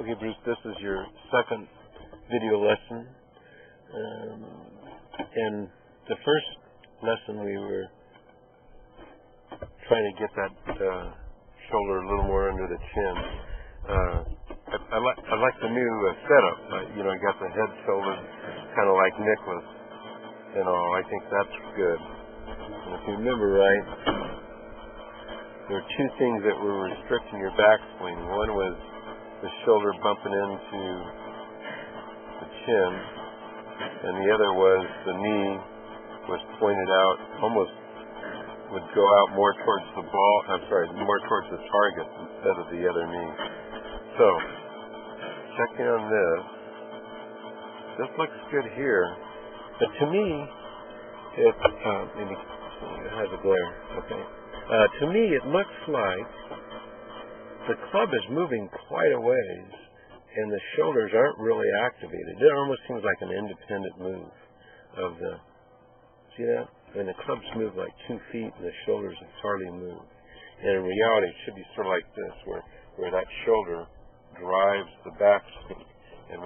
Okay, Bruce, this is your second video lesson. In the first lesson, we were trying to get that shoulder a little more under the chin. I like the new setup. You got the head shoulder kind of like Nicholas and all. I think that's good. And if you remember right, there were two things that were restricting your backswing. One was the shoulder bumping into the chin, and the other was the knee was pointed out, almost would go out more towards the ball, more towards the target instead of the other knee. So, checking on this. This looks good here, but to me, maybe it has a glare, okay. To me, it looks like the club is moving quite a ways, and the shoulders aren't really activated. It almost seems like an independent move of the. See that? When the clubs move like 2 feet, and the shoulders have hardly moved. And in reality, it should be sort of like this, where that shoulder drives the backswing, and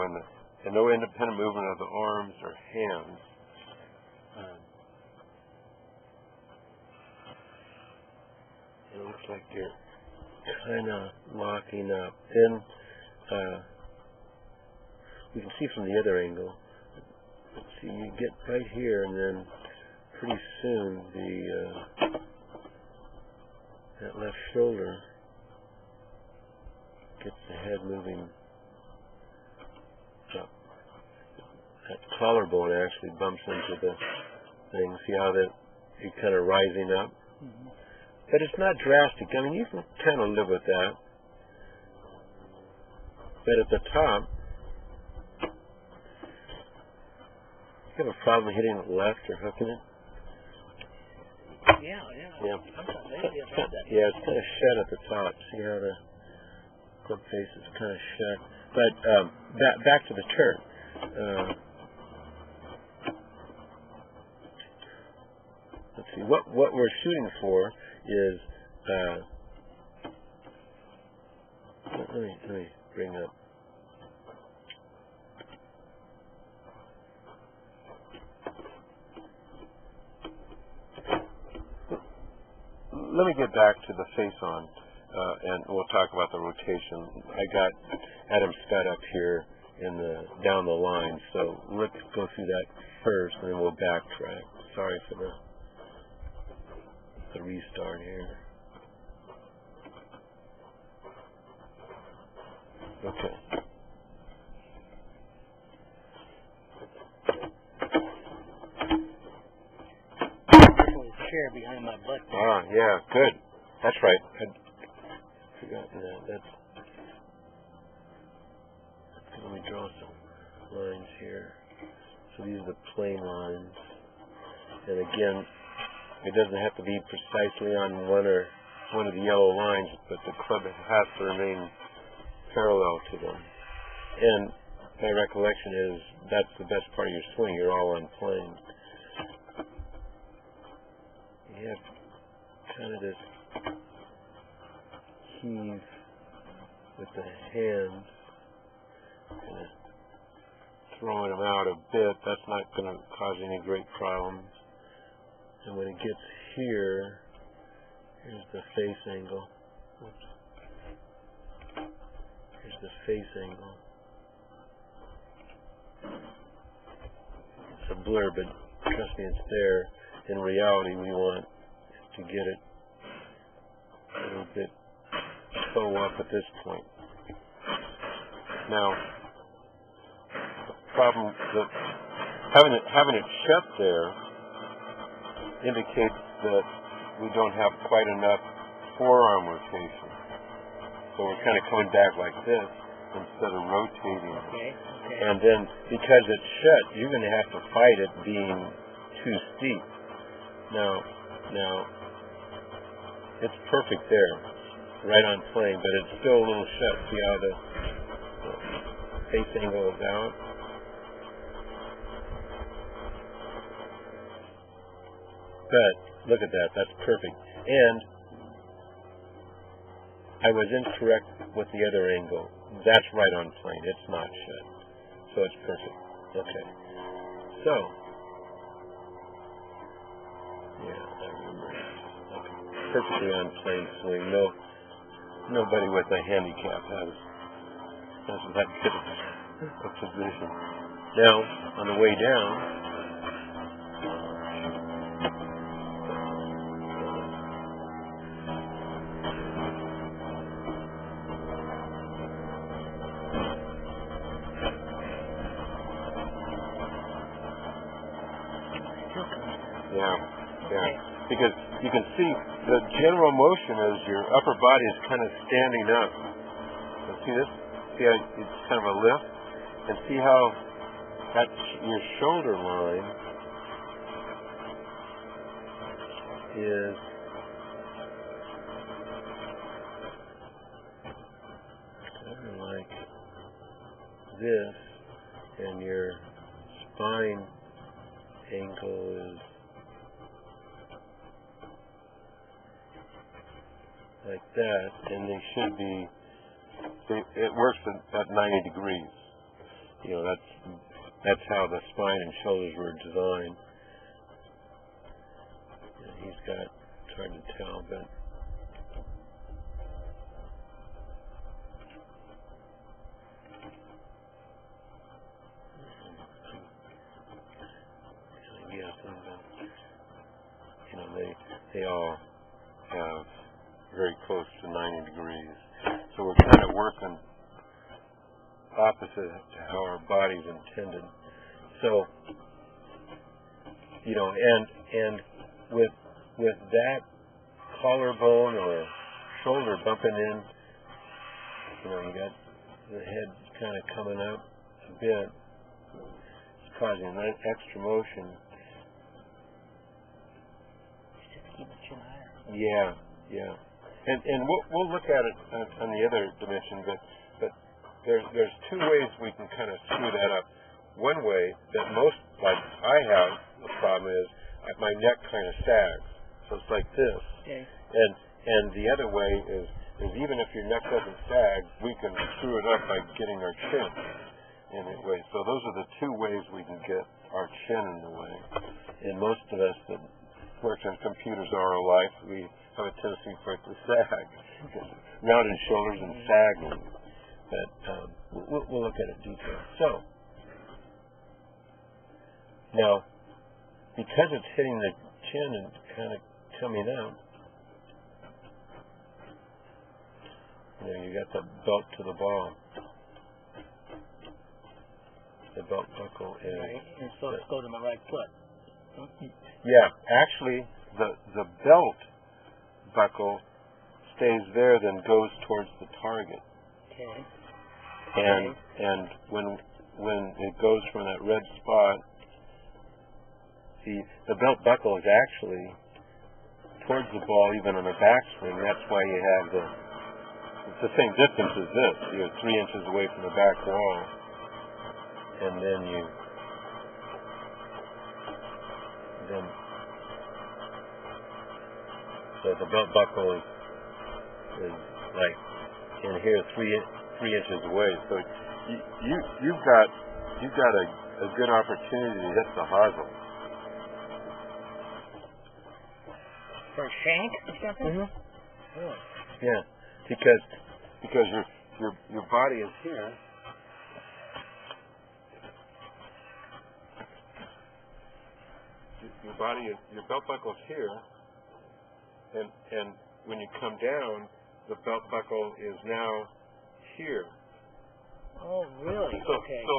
no independent movement of the arms or hands. It looks like you're kind of locking up. Then we can see from the other angle. Let's see, you get right here, and then pretty soon that left shoulder gets the head moving up. That collarbone actually bumps into the thing. See how you're kind of rising up? Mm-hmm. But it's not drastic. I mean, you can kind of live with that. But at the top, you have a problem hitting it left or hooking it? Yeah. Yeah, it's kind of shut at the top. See how the club face is kind of shut. But back to the turn. Let's see. What we're shooting for is let me bring up. Let me get back to the face on, and we'll talk about the rotation. I got Adam Scott up here down the line, so let's go through that first, and then we'll backtrack. Sorry for the restart here. Okay. Chair behind my butt. Yeah, good. That's right. I'd forgotten that. Let me draw some lines here. So these are the plane lines. And again, it doesn't have to be precisely on one of the yellow lines, but the club has to remain parallel to them. And my recollection is that's the best part of your swing. You're all on plane. You have kind of this heave with the hands, kind of throwing them out a bit. That's not going to cause any great problems. And when it gets here, here's the face angle. Whoops. Here's the face angle. It's a blur, but trust me, it's there. In reality, we want to get it a little bit toe up at this point. Now, the problem that having it shut there indicates that we don't have quite enough forearm rotation. So we're kind of coming back like this instead of rotating. Okay. And then because it's shut, you're going to have to fight it being too steep. Now, it's perfect there, right on plane, but it's still a little shut. See how the face angle is out? But look at that, that's perfect. And I was incorrect with the other angle. That's right on plane. It's not shut. So it's perfect. Okay. So, yeah, I remember. Okay. Perfectly on plane swing. Nobody with a handicap has that good of position. Now, on the way down, yeah, because you can see the general motion is your upper body is kind of standing up. And see this? See how it's kind of a lift? And see how your shoulder line is kind of like this, and your spine angle is like that, and they should be. It works at 90 degrees. You know, that's how the spine and shoulders were designed. And he's got, it's hard to tell, but yeah, you know, they all have very close to 90 degrees. So we're kind of working opposite to how our body's intended. So, you know, and with that collarbone or shoulder bumping in, you know, you got the head kind of coming up a bit, it's causing that extra motion. Just keep the chin higher. Yeah. And we'll look at it on the other dimension, but there's two ways we can kind of screw that up. One way that most, like I have, the problem is my neck kind of sags, so it's like this. Okay. And the other way is even if your neck doesn't sag, we can screw it up by getting our chin in a way. So those are the two ways we can get our chin in the way. And most of us that worked on computers all our life, we have a tendency for it to sag, rounded shoulders and sagging. But we'll look at it in detail. So now, because it's hitting the chin and kind of coming out, you know, you got the belt to the ball. The belt buckle is. Right. And so it goes on the right foot. Yeah, actually, the belt buckle stays there, then goes towards the target. Okay. And when it goes from that red spot, the belt buckle is actually towards the ball, even on a backswing. That's why you have it's the same distance as this. You're 3 inches away from the back wall, and then so the belt buckle is like in here, 3 inches away. So you've got a good opportunity to hit the hosel. For a shank or something? Mm-hmm. Really? Yeah, because your body is here. Your belt buckle's here, and when you come down, the belt buckle is now here. Oh, really? Okay. So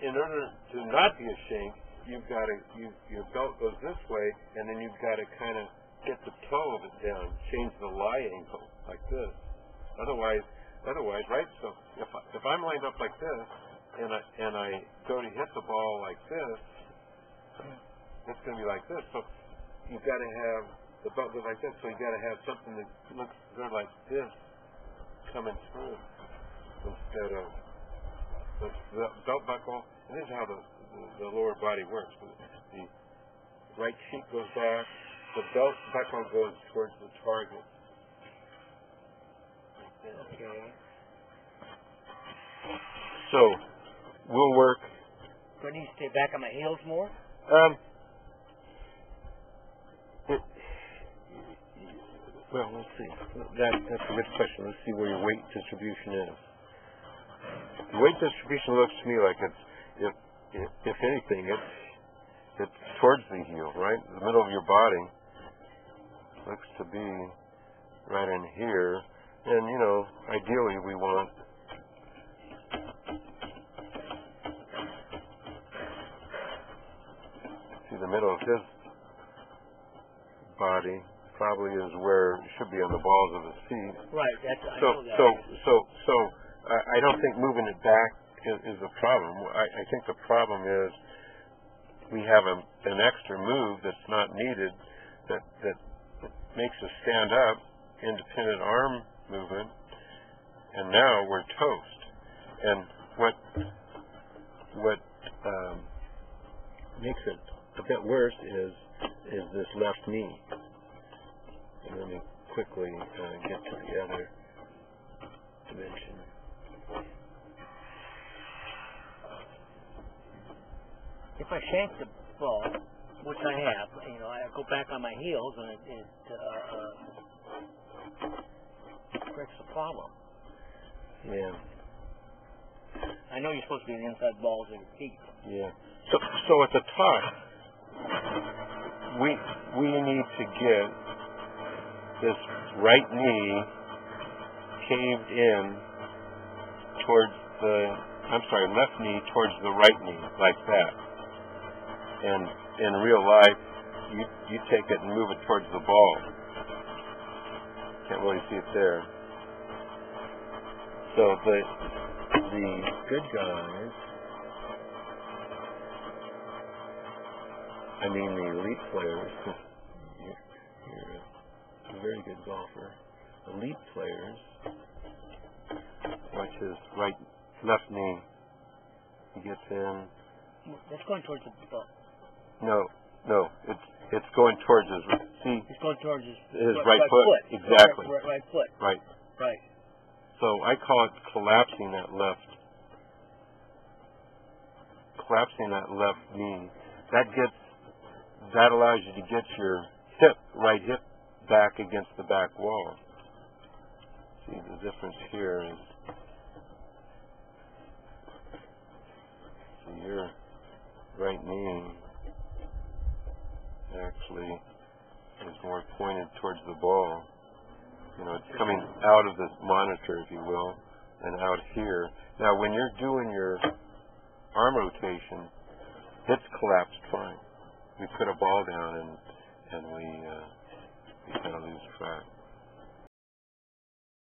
in order to not be a shank, you've got to your belt goes this way, and then you've got to kind of get the toe of it down, change the lie angle like this. Otherwise, right? So if I'm lined up like this, and I go to hit the ball like this, it's going to be like this. So you've got to have the belt goes like this. So you've got to have something that looks sort of like this coming through instead of the belt buckle. And this is how the lower body works. The right cheek goes back. The belt buckle goes towards the target. Like Okay. So we'll work. Do I need to stay back on my heels more? Well, let's see. That's a good question. Let's see where your weight distribution is. The weight distribution looks to me like it's, if anything, it's towards the heel, right? The middle of your body looks to be right in here. And, you know, ideally we want see the middle of his body probably is where it should be on the balls of his feet. Right. I know that. So I don't think moving it back is a problem. I think the problem is we have an extra move that's not needed that makes us stand up, independent arm movement, and now we're toast. And what makes it a bit worse is this left knee. And let me quickly get to the other dimension. If I shank the ball, which I have, you know, I go back on my heels and it corrects the problem. Yeah. I know you're supposed to be the inside balls of your feet. Yeah. So at the top, we need to get this right knee caved in towards left knee towards the right knee, like that. And in real life, you take it and move it towards the ball. Can't really see it there. So the good guys, I mean the elite players, you're a very good golfer. Elite players, watch his left knee. He gets in. That's going towards the ball. No, it's going towards his. See, it's going towards his right foot. Exactly. Right foot. Right. Right. So I call it collapsing that left knee. That allows you to get your right hip back against the back wall. See, the difference here is, your right knee actually is more pointed towards the ball. You know, it's coming out of the monitor, if you will, and out here. Now, when you're doing your arm rotation, it's collapsed fine. We put a ball down and we kind of lose track.